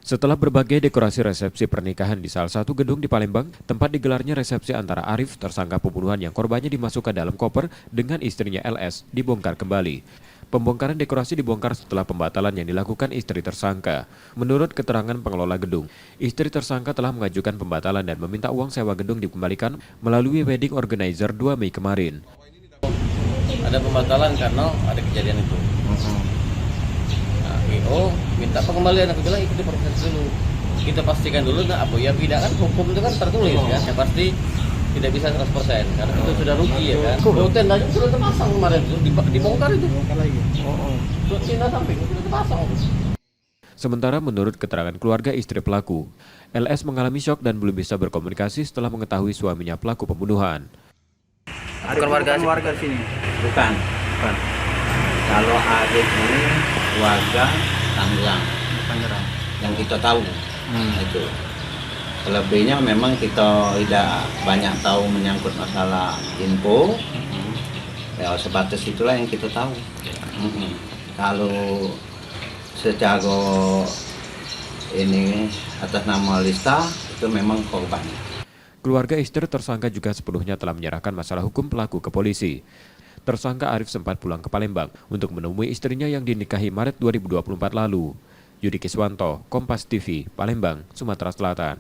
Setelah berbagai dekorasi resepsi pernikahan di salah satu gedung di Palembang, tempat digelarnya resepsi antara Arif, tersangka pembunuhan yang korbannya dimasukkan dalam koper, dengan istrinya LS, dibongkar kembali. Pembongkaran dekorasi dibongkar setelah pembatalan yang dilakukan istri tersangka. Menurut keterangan pengelola gedung, istri tersangka telah mengajukan pembatalan dan meminta uang sewa gedung dikembalikan melalui wedding organizer 2 Mei kemarin. Ada pembatalan karena ada kejadian itu. Nah, PO minta pengembalian, aku bilang ikuti proses dulu. Kita pastikan dulu, nah apa ya tidak kan hukum itu kan tertulis ya. Yang pasti tidak bisa 100% karena itu sudah rugi ya kan. Hotel aja sudah terpasang kemarin itu dibongkar itu. Sudah Cina samping sudah terpasang. Sementara menurut keterangan keluarga istri pelaku, LS mengalami syok dan belum bisa berkomunikasi setelah mengetahui suaminya pelaku pembunuhan. Bukan warga sini. Bukan. Kalau Arif ini warga Tangerang yang kita tahu. Itu selebihnya memang kita tidak banyak tahu menyangkut masalah info. Ya sebatas itulah yang kita tahu. Kalau secara ini atas nama Lista itu memang korban. Keluarga istri tersangka juga sepenuhnya telah menyerahkan masalah hukum pelaku ke polisi. Tersangka Arif sempat pulang ke Palembang untuk menemui istrinya yang dinikahi Maret 2024 lalu. Yudi Kiswanto, Kompas TV, Palembang, Sumatera Selatan.